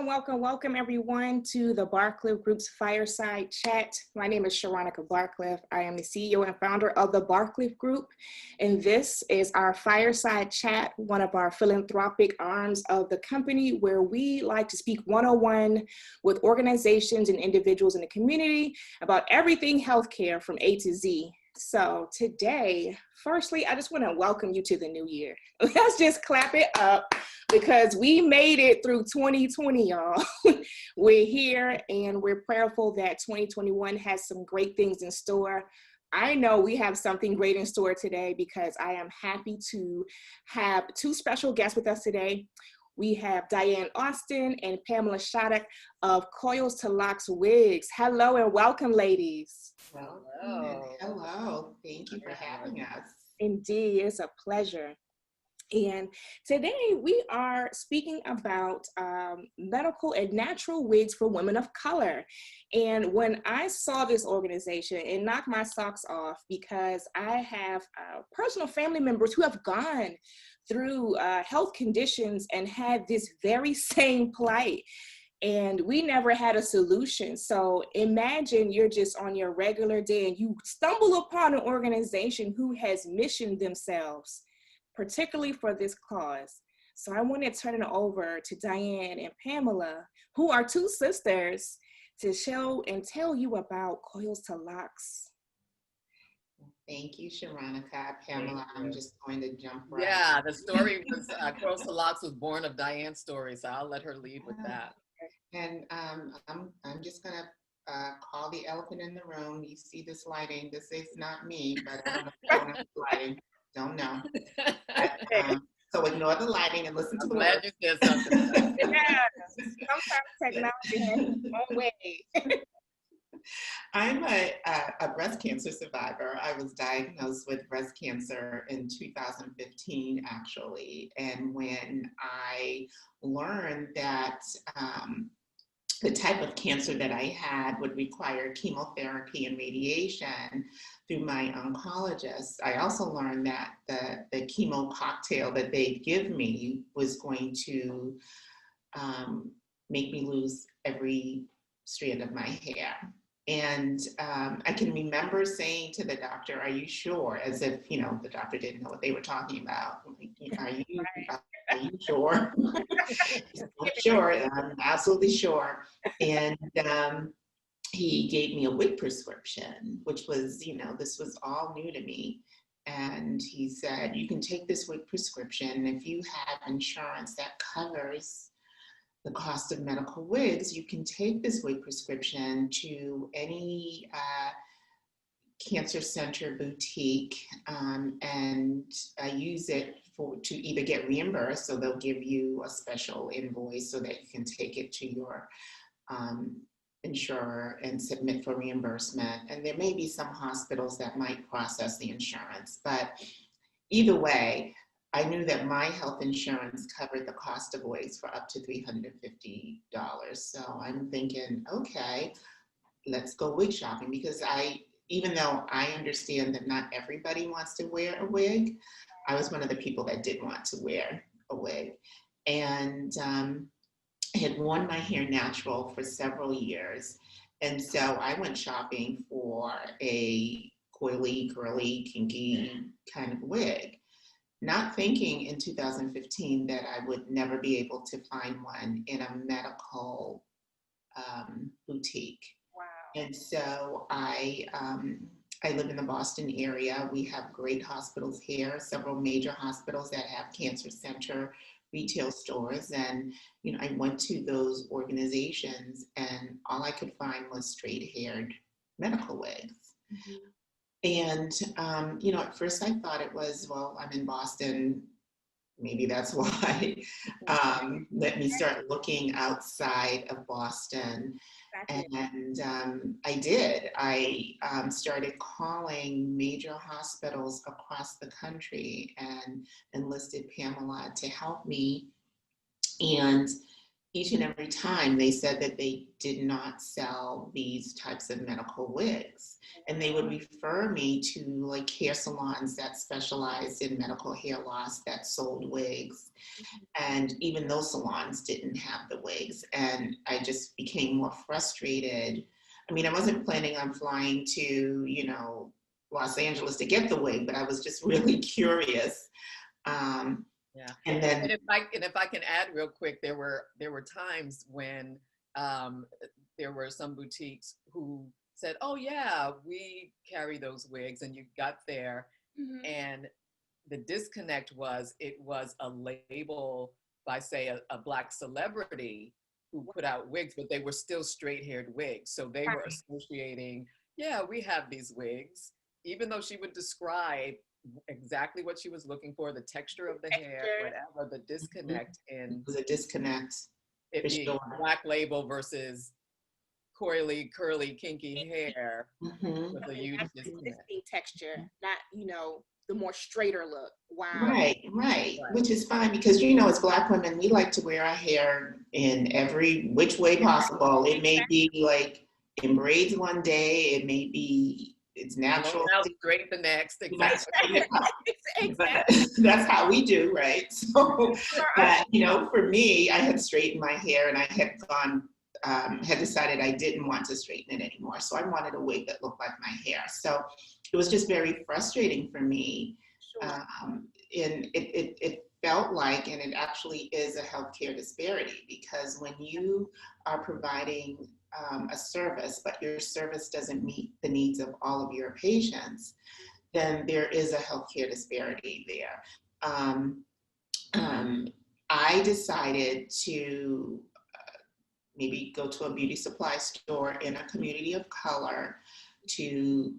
welcome everyone to the Barcliff Group's Fireside Chat. My name is Sharonica Barcliff. I am the CEO and founder of the Barcliff Group, and this is our Fireside Chat, one of our philanthropic arms of the company where we like to speak one-on-one with organizations and individuals in the community about everything healthcare from A to Z. So today, firstly, I just want to welcome you to the new year. Let's just clap it up because we made it through 2020, y'all. We're here and we're prayerful that 2021 has some great things in store. I know we have something great in store today because I am happy to have two special guests with us today. We have Dianne Austin and Pamela Shaddock of Coils to Locs Wigs. Hello and welcome, ladies. Hello. Thank you for having us. Indeed, it's a pleasure. And today we are speaking about medical and natural wigs for women of color. And when I saw this organization, it knocked my socks off because I have personal family members who have gone through health conditions and had this very same plight. And we never had a solution. So imagine you're just on your regular day and you stumble upon an organization who has missioned themselves, particularly for this cause. So I want to turn it over to Dianne and Pamela, who are two sisters, to show and tell you about Coils to Locs. Thank you, Sharonica. Pamela, I'm just going to jump right in. Yeah, the story was, Coils to Locs was born of Dianne's story, so I'll let her lead with that. And I'm just going to call the elephant in the room. You see this lighting. This is not me, but I don't know if it's lighting. Don't know. But, so ignore the lighting and listen to the words. I'm glad you said something. Yeah, sometimes technology has its own way. I'm a breast cancer survivor. I was diagnosed with breast cancer in 2015, actually. And when I learned that the type of cancer that I had would require chemotherapy and radiation through my oncologist, I also learned that the chemo cocktail that they'd give me was going to make me lose every strand of my hair. And I can remember saying to the doctor, "Are you sure?" As if, you know, the doctor didn't know what they were talking about. Are you sure? I'm sure. I'm absolutely sure. And he gave me a wig prescription, which was, you know, this was all new to me. And he said, "You can take this wig prescription. If you have insurance that covers the cost of medical wigs, you can take this wig prescription to any cancer center boutique and use it to either get reimbursed, so they'll give you a special invoice so that you can take it to your insurer and submit for reimbursement. And there may be some hospitals that might process the insurance, but either way, I knew that my health insurance covered the cost of wigs for up to $350. So I'm thinking, okay, let's go wig shopping, because even though I understand that not everybody wants to wear a wig, I was one of the people that did want to wear a wig. And I had worn my hair natural for several years. And so I went shopping for a coily, curly, kinky kind of wig, not thinking in 2015 that I would never be able to find one in a medical boutique. Wow. And so I live in the Boston area. We have great hospitals here, several major hospitals that have cancer center retail stores. And, you know, I went to those organizations and all I could find was straight-haired medical wigs. Mm-hmm. And, you know, at first I thought it was, well, I'm in Boston, maybe that's why. Let me start looking outside of Boston. And I did. I started calling major hospitals across the country and enlisted Pamela to help me. And each and every time they said that they did not sell these types of medical wigs. And they would refer me to like hair salons that specialized in medical hair loss that sold wigs. And even those salons didn't have the wigs. And I just became more frustrated. I mean, I wasn't planning on flying to, you know, Los Angeles to get the wig, but I was just really curious. Yeah. And then, and if I can add real quick, there were times when there were some boutiques who said, "Oh yeah, we carry those wigs," and you got there, and the disconnect was it was a label by, say, a Black celebrity who put out wigs, but they were still straight-haired wigs, so they were associating, "Yeah, we have these wigs," even though she would describe exactly what she was looking for, the texture of the hair, whatever, the disconnect in it was a disconnect. it being Black label versus coily, curly, kinky hair was a huge disconnect. Texture, not, you know, the more straighter look. Wow. Right. Which is fine because, you know, as Black women, we like to wear our hair in every which way possible. It may be like in braids one day, it may be it's natural. Out straight the next. Exactly. But that's how we do, right? So, you know, for me, I had straightened my hair and I had had decided I didn't want to straighten it anymore. So I wanted a wig that looked like my hair. So it was just very frustrating for me. And it felt like, and it actually is a healthcare disparity, because when you are providing a service, but your service doesn't meet the needs of all of your patients, then there is a healthcare disparity there. I decided to maybe go to a beauty supply store in a community of color to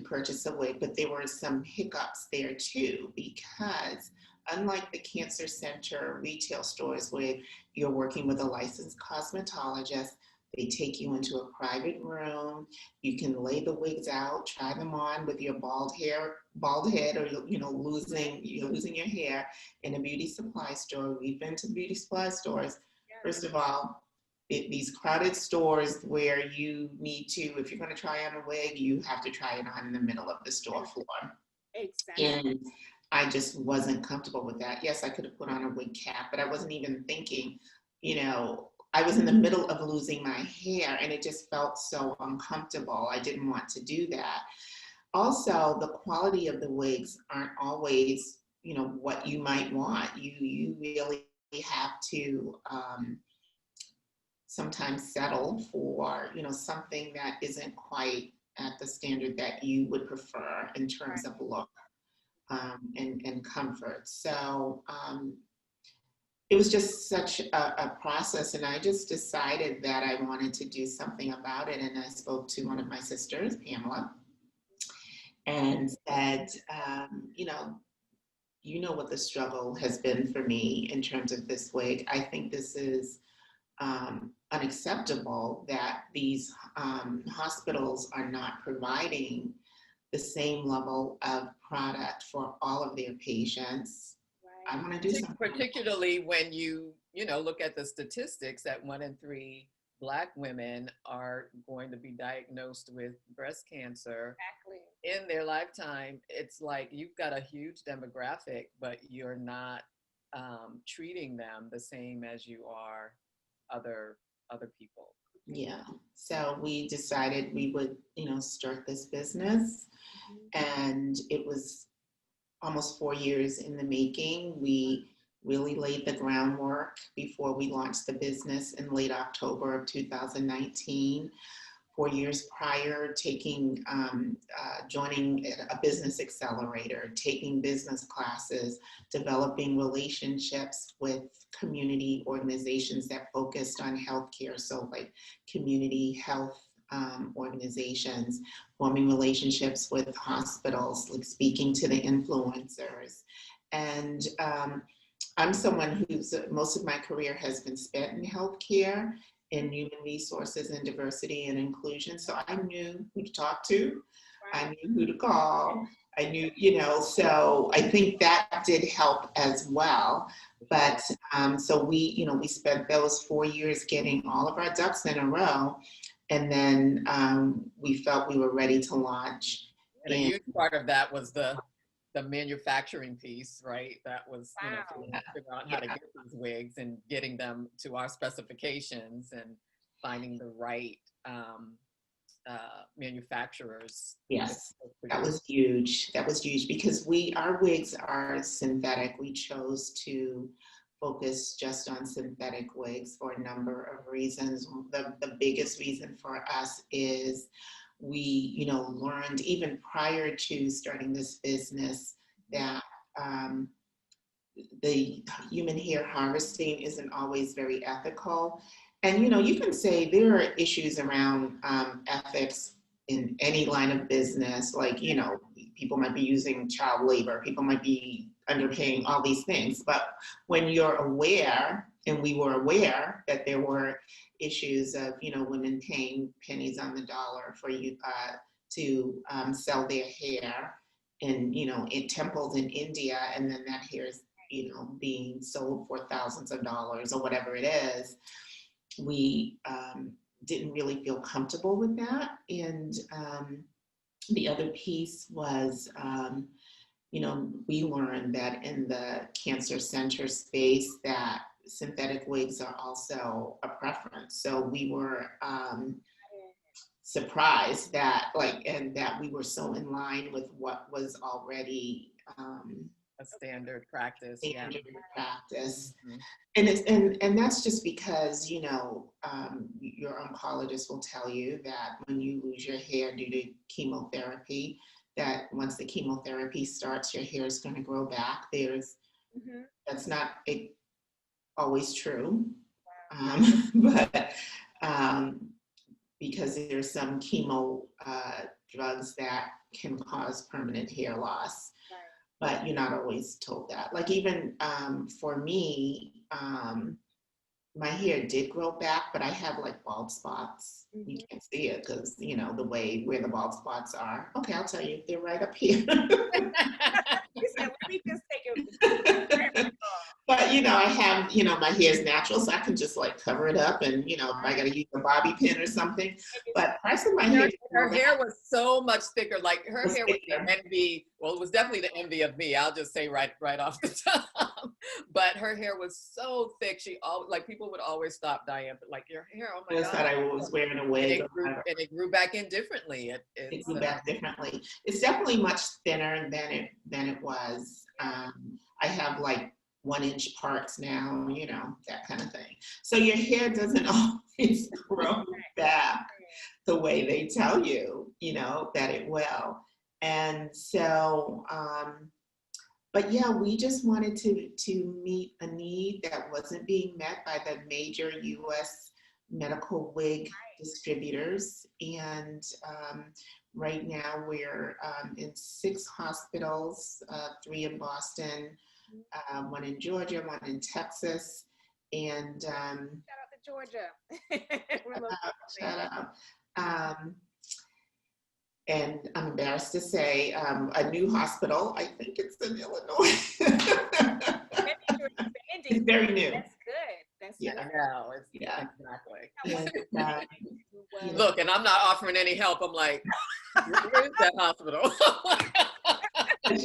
purchase a wig, but there were some hiccups there too, because unlike the cancer center retail stores where you're working with a licensed cosmetologist, they take you into a private room. You can lay the wigs out, try them on with your bald head, or you know, losing your hair. In a beauty supply store, we've been to beauty supply stores. First of all, these crowded stores where you need to, if you're going to try on a wig, you have to try it on in the middle of the store floor. Exactly. And I just wasn't comfortable with that. Yes, I could have put on a wig cap, but I wasn't even thinking, you know, I was in the middle of losing my hair and it just felt so uncomfortable. I didn't want to do that. Also, the quality of the wigs aren't always, you know, what you might want. You really have to sometimes settle for, you know, something that isn't quite at the standard that you would prefer in terms of look and comfort. So it was just such a process, and I just decided that I wanted to do something about it. And I spoke to one of my sisters, Pamela, and said, you know what the struggle has been for me in terms of this wig. I think this is unacceptable that these hospitals are not providing the same level of product for all of their patients. I want to do something. Particularly when you know, look at the statistics that 1 in 3 Black women are going to be diagnosed with breast cancer in their lifetime. It's like you've got a huge demographic, but you're not treating them the same as you are other people. Yeah. So we decided we would, you know, start this business, and it was almost 4 years in the making. We really laid the groundwork before we launched the business in late October of 2019. 4 years prior, joining a business accelerator, taking business classes, developing relationships with community organizations that focused on healthcare, so like community health organizations, forming relationships with hospitals, like speaking to the influencers. And I'm someone who's, most of my career has been spent in healthcare, in human resources and diversity and inclusion. So I knew who to talk to. I knew who to call. I knew, you know, so I think that did help as well. But so we spent those 4 years getting all of our ducks in a row, and then we felt we were ready to launch. And a huge part of that was the manufacturing piece, right? That was, figuring out how to get these wigs and getting them to our specifications and finding the right manufacturers. Yes, that was huge. That was huge because our wigs are synthetic. We chose to focus just on synthetic wigs for a number of reasons. The biggest reason for us is we, learned even prior to starting this business that the human hair harvesting isn't always very ethical. And, you can say there are issues around ethics in any line of business, like, people might be using child labor, people might be underpaying, all these things. But when you're aware, and we were aware that there were issues of, women paying pennies on the dollar for you to sell their hair in temples in India, and then that hair is, being sold for thousands of dollars or whatever it is, we didn't really feel comfortable with that. And the other piece was, we learned that in the cancer center space that synthetic wigs are also a preference. So we were surprised that that we were so in line with what was already a standard practice. Practice. Mm-hmm. And that's just because, your oncologist will tell you that when you lose your hair due to chemotherapy, that once the chemotherapy starts, your hair is going to grow back. That's not always true. But because there's some chemo drugs that can cause permanent hair loss. But you're not always told that. Like even for me, my hair did grow back, but I have like bald spots. You can't see it because, the way where the bald spots are. Okay, I'll tell you, they're right up here. You said, let me just take it. But, I have, my hair is natural, so I can just like cover it up and, if I got to use a bobby pin or something. But parts of my hair. Her hair was so much thicker. Like her hair was the envy. Well, it was definitely the envy of me. I'll just say right off the top. But her hair was so thick. People would always stop Dianne, but like your hair, oh my God. I just thought I was wearing a wig. And it grew back in differently. It grew back differently. It's definitely much thinner than it was. I have like 1-inch parts now, that kind of thing. So your hair doesn't always grow back the way they tell you, that it will. And so, but yeah, we just wanted to meet a need that wasn't being met by the major U.S. medical wig distributors. And right now we're in 6 hospitals, 3 in Boston, 1 in Georgia, 1 in Texas, and shout out to Georgia. Shout out. And I'm embarrassed to say a new hospital. I think it's in Illinois. It's very new. That's good. That's good. No, it's exactly. And, look, and I'm not offering any help. I'm like, where is that hospital?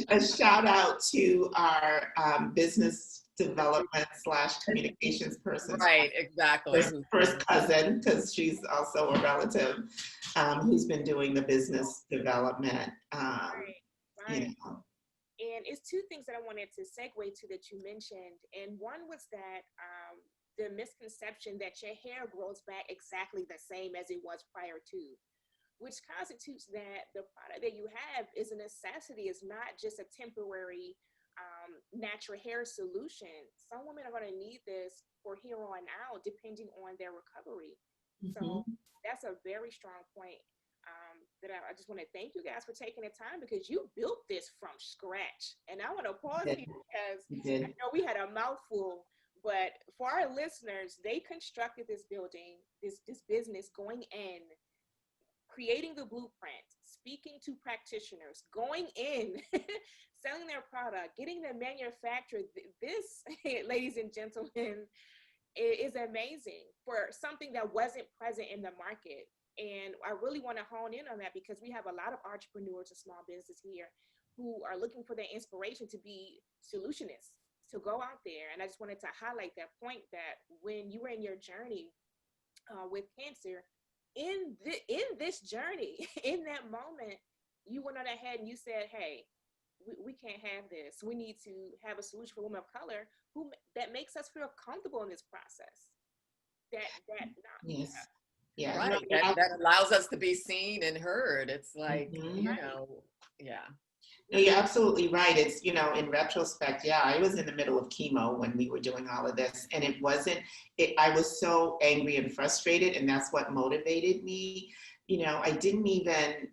A shout out to our business development / communications person. Right, exactly. First cousin, because she's also a relative who's been doing the business development. Right. And it's 2 things that I wanted to segue to that you mentioned. And one was that the misconception that your hair grows back exactly the same as it was prior to, which constitutes that the product that you have is a necessity. It's not just a temporary natural hair solution. Some women are going to need this for here on out, depending on their recovery. So that's a very strong point that I just want to thank you guys for taking the time, because you built this from scratch. And I want to pause here because I know we had a mouthful, but for our listeners, they constructed this building, this business going in creating the blueprint, speaking to practitioners, going in, selling their product, getting them manufactured. This, ladies and gentlemen, is amazing for something that wasn't present in the market. And I really want to hone in on that because we have a lot of entrepreneurs and small businesses here who are looking for their inspiration to be solutionists, to go out there. And I just wanted to highlight that point that when you were in your journey with cancer, in this journey, in that moment, you went on ahead and you said, hey, we can't have this. We need to have a solution for women of color that makes us feel comfortable in this process. Yes. Yeah. Right. No, That allows us to be seen and heard. It's like, mm-hmm. Yeah. No, you're absolutely right. It's, in retrospect, yeah, I was in the middle of chemo when we were doing all of this, and I was so angry and frustrated, and that's what motivated me. I didn't even,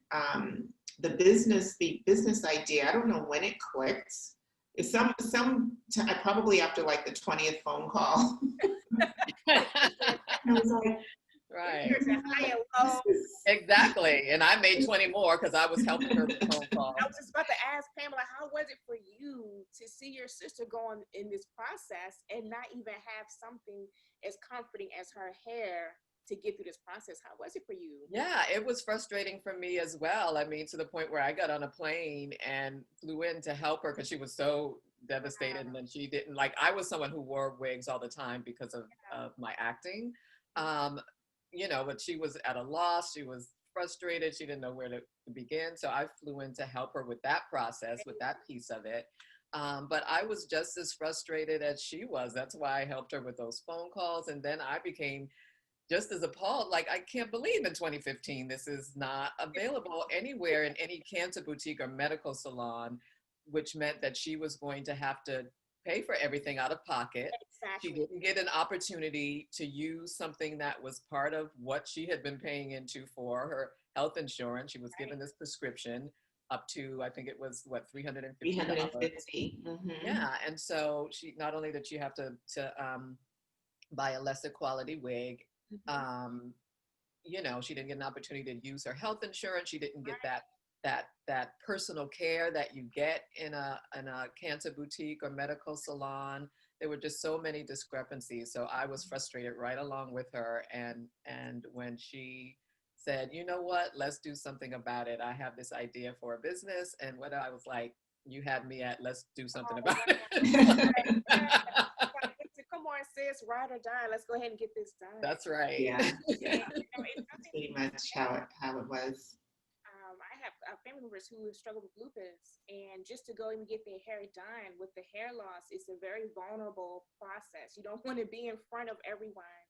the business idea, I don't know when it clicked. It's probably after like the 20th phone call. I was like, right. Exactly. And I made 20 more because I was helping her with phone calls. I was just about to ask Pamela, how was it for you to see your sister going in this process and not even have something as comforting as her hair to get through this process? How was it for you? Yeah, it was frustrating for me as well. I mean, to the point where I got on a plane and flew in to help her because she was so devastated. And then she didn't, I was someone who wore wigs all the time because of my acting. But she was at a loss. She was frustrated. She didn't know where to begin. So I flew in to help her with that process, with that piece of it. But I was just as frustrated as she was. That's why I helped her with those phone calls. And then I became just as appalled. I can't believe in 2015, this is not available anywhere in any cancer boutique or medical salon, which meant that she was going to have to pay for everything out of pocket. Exactly. She didn't get an opportunity to use something that was part of what she had been paying into for her health insurance. She was given this prescription up to, I think it was $350. Mm-hmm. Yeah, and so she not only did she have to buy a lesser quality wig, she didn't get an opportunity to use her health insurance. She didn't get that personal care that you get in a cancer boutique or medical salon. There were just so many discrepancies. So I was frustrated right along with her. And when she said, you know what, let's do something about it. I have this idea for a business. And what I was like, you had me at, let's do something about it. Come on, sis, ride or die. Let's go ahead and get this done. That's right. Yeah. That's pretty much how it was. I have family members who struggle with lupus, and just to go and get their hair done with the hair loss, it's a very vulnerable process. You don't want to be in front of everyone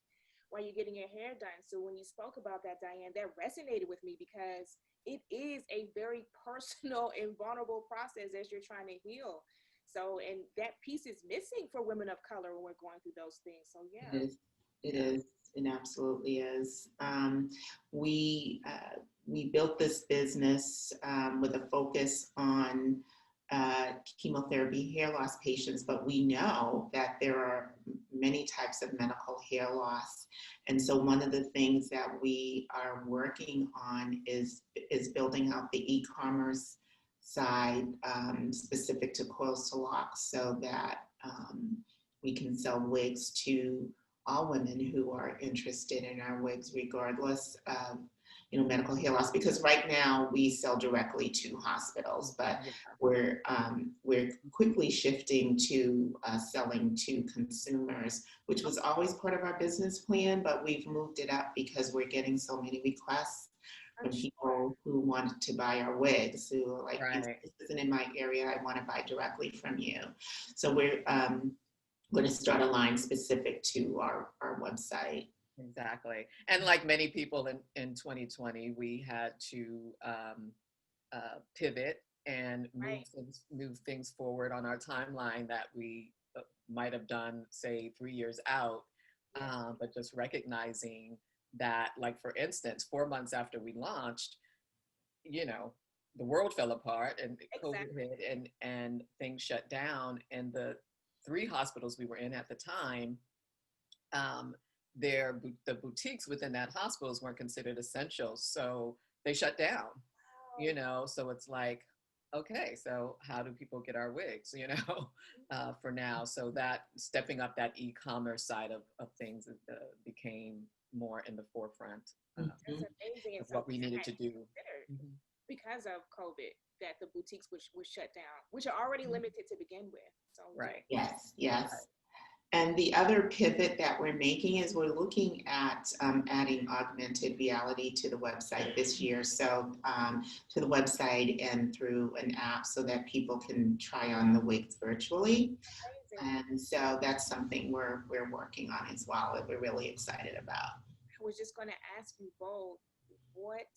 while you're getting your hair done. So when you spoke about that, Dianne, that resonated with me because it is a very personal and vulnerable process as you're trying to heal. So, and that piece is missing for women of color when we're going through those things. So yeah. It is. It absolutely is. We built this business with a focus on chemotherapy hair loss patients, but we know that there are many types of medical hair loss. And so one of the things that we are working on is building out the e-commerce side specific to Coils to Locs, so that we can sell wigs to all women who are interested in our wigs, regardless of medical hair loss. Because right now we sell directly to hospitals, but we're quickly shifting to selling to consumers, which was always part of our business plan, but we've moved it up because we're getting so many requests from people who want to buy our wigs, who are like, this isn't in my area, I want to buy directly from you. So we're going to start a line specific to our website. Exactly. And like many people in 2020, we had to pivot and move things forward on our timeline that we might have done, say, 3 years out, but just recognizing that, like, for instance, 4 months after we launched, the world fell apart and COVID hit and things shut down. And the 3 hospitals we were in at the time, the boutiques within that hospitals weren't considered essential. So they shut down, you know, so it's like, okay, so how do people get our wigs, you know, for now? So that stepping up that e-commerce side of things became more in the forefront That's amazing. of And what we something I needed to hadn't do. considered Mhm. because of COVID, that the boutiques was shut down, which are already limited to begin with. So Right. Yes, yes. And the other pivot that we're making is we're looking at adding augmented reality to the website this year. So to the website and through an app so that people can try on the wigs virtually. amazing. And so that's something we're working on as well that we're really excited about. I was just going to ask you both, what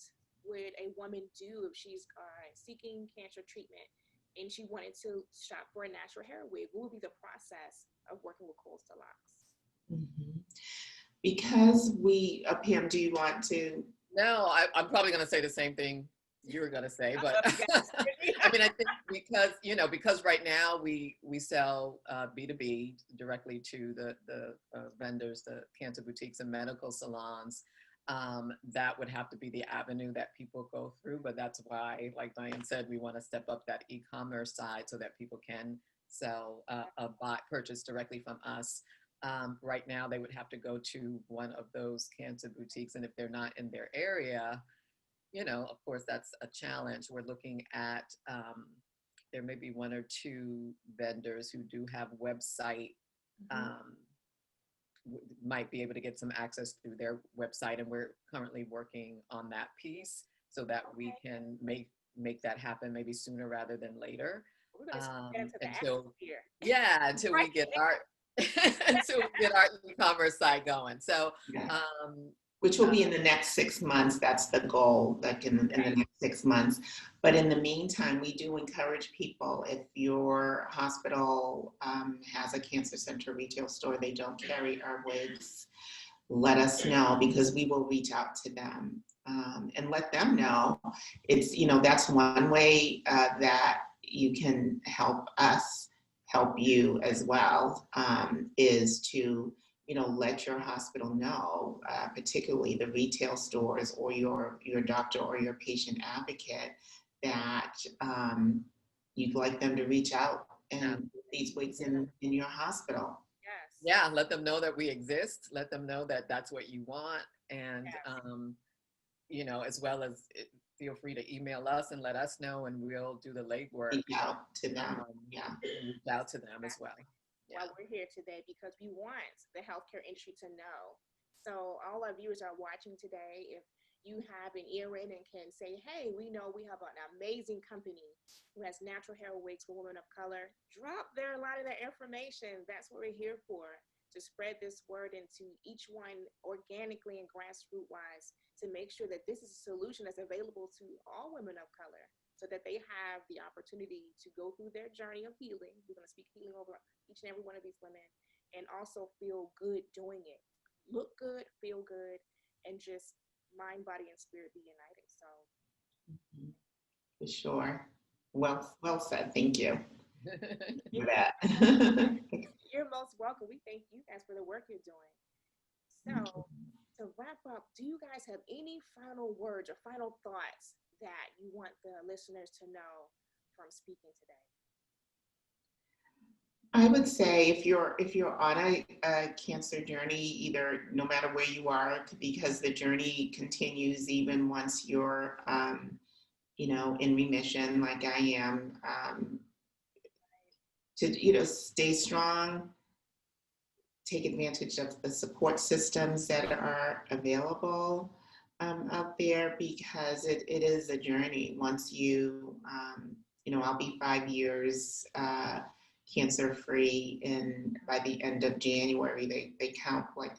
would a woman do if she's seeking cancer treatment and she wanted to shop for a natural hair wig? What would be the process of working with Coils to Locs? Mhm. Because we, Pam, do you want to? No, I'm probably going to say the same thing you were going to say, but love you guys. I mean, I think because, you know, because right now we sell B2B directly to the vendors, the cancer boutiques and medical salons. That would have to be the avenue that people go through. But that's why, like Dianne said, we want to step up that e-commerce side so that people can sell purchase directly from us. Right now, they would have to go to one of those cancer boutiques, and if they're not in their area, you know, of course, that's a challenge. We're looking at, there may be one or two vendors who do have website, might be able to get some access through their website. And we're currently working on that piece so that we can make that happen maybe sooner rather than later. We're going to get into the Until, atmosphere. yeah, until we get our, until we get our e-commerce side going. So, Yeah. Which will be in the next 6 months. That's the goal, like in the next 6 months. But in the meantime, we do encourage people, if your hospital has a cancer center retail store, they don't carry our wigs, let us know, because we will reach out to them and let them know. It's, you know, that's one way that you can help us help you as well, is to, you know, let your hospital know, particularly the retail stores or your doctor or your patient advocate, that you'd like them to reach out and put these wigs in your hospital. Yes. Yeah, let them know that we exist. Let them know that that's what you want. And, you know, as well as feel free to email us and let us know, and we'll do the legwork. Reach out to them. Reach out to them as well. Why we're here today, because we want the healthcare industry to know. So all our viewers are watching today. If you have an ear in and can say, hey, we know we have an amazing company who has natural hair wigs for women of color, drop there a lot of that information. That's what we're here for, to spread this word into each one organically and grassroots wise, to make sure that this is a solution that's available to all women of color, so that they have the opportunity to go through their journey of healing. We're going to speak healing over each and every one of these women, and also feel good doing it. Look good, feel good, and just mind, body, and spirit be united. So, for sure. Well said. Thank you for that. You're most welcome. We thank you guys for the work you're doing. So, to wrap up, do you guys have any final words or final thoughts that you want the listeners to know from speaking today? I would say if you're on a cancer journey, either, no matter where you are, because the journey continues even once you're you know, in remission, like I am, to, you know, stay strong, take advantage of the support systems that are available out there, because it is a journey. Once you, you know, I'll be 5 years cancer free, and by the end of January, they count like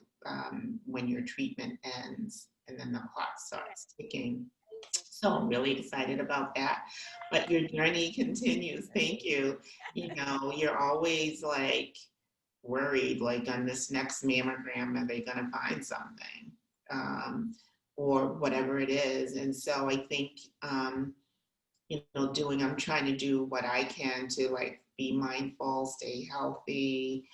when your treatment ends, and then the clock starts ticking. So I'm really excited about that. But your journey continues. Thank you. You know, you're always like worried, like, on this next mammogram, are they going to find something? Or whatever it is. And so I think, you know, I'm trying to do what I can to, like, be mindful, stay healthy,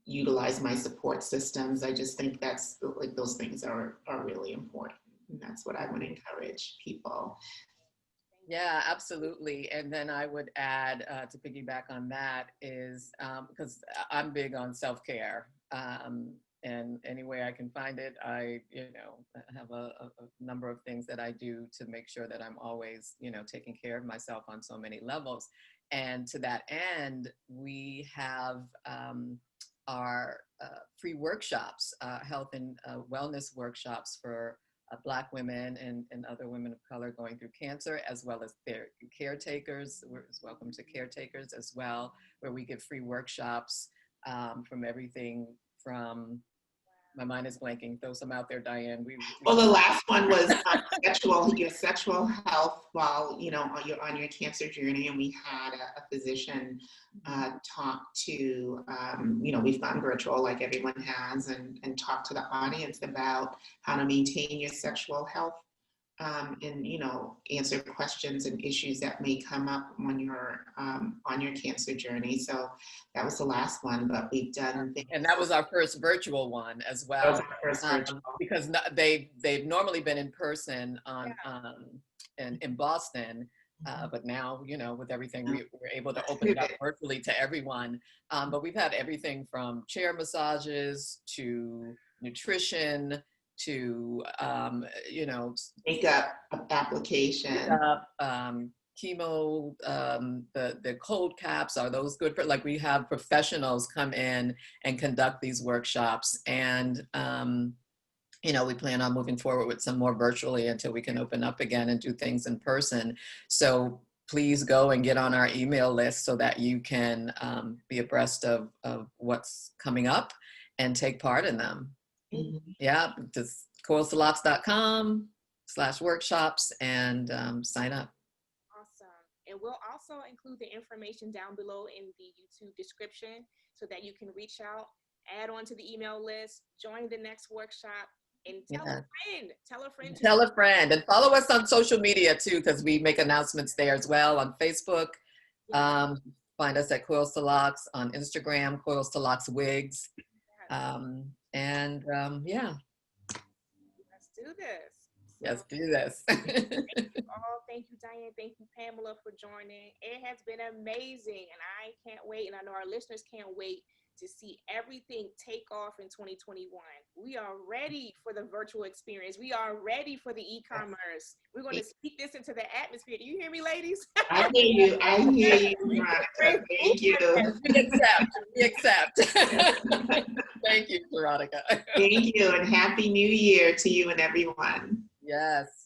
utilize my support systems. I just think that's, like, those things are really important. And that's what I would encourage people. Yeah, absolutely. And then I would add to piggyback on that is because I'm big on self-care. And any way I can find it, I, have a number of things that I do to make sure that I'm always, taking care of myself on so many levels. And to that end, we have our free workshops, health and wellness workshops for Black women and other women of color going through cancer, as well as their caretakers. We're welcome to caretakers as well, where we give free workshops from everything from, my mind is blanking, throw some out there, Dianne. Well, the last one was your sexual health while, on your cancer journey. And we had a physician talk to, we've gone virtual like everyone has, and talk to the audience about how to maintain your sexual health and, answer questions and issues that may come up on your cancer journey. So that was the last one, but we've done things. And that was our first virtual one as well. That was our first virtual. Because they've normally been in person in Boston, but now, with everything, we're able to open it up virtually to everyone. But we've had everything from chair massages to nutrition to makeup application, chemo, the cold caps. Are those good for, like, we have professionals come in and conduct these workshops, and we plan on moving forward with some more virtually until we can open up again and do things in person. So please go and get on our email list so that you can be abreast of what's coming up and take part in them. Mm-hmm. Yeah, just coilstoLocs.com/workshops and sign up. Awesome. And we'll also include the information down below in the YouTube description so that you can reach out, add on to the email list, join the next workshop, and tell a friend. Tell a friend. Tell a friend. And follow us on social media too, because we make announcements there as well on Facebook. Find us at Coils to Locs, on Instagram, Coils to Locs Wigs. Let's do this. Let's do this. Thank you all. Thank you, Dianne. Thank you, Pamela, for joining. It has been amazing, and I can't wait, and I know our listeners can't wait to see everything take off in 2021. We are ready for the virtual experience. We are ready for the e-commerce. We're going to speak this into the atmosphere. Do you hear me, ladies? I hear you. I hear you, Veronica. Thank you. We accept. Thank you, Veronica. Thank you, and Happy New Year to you and everyone. Yes.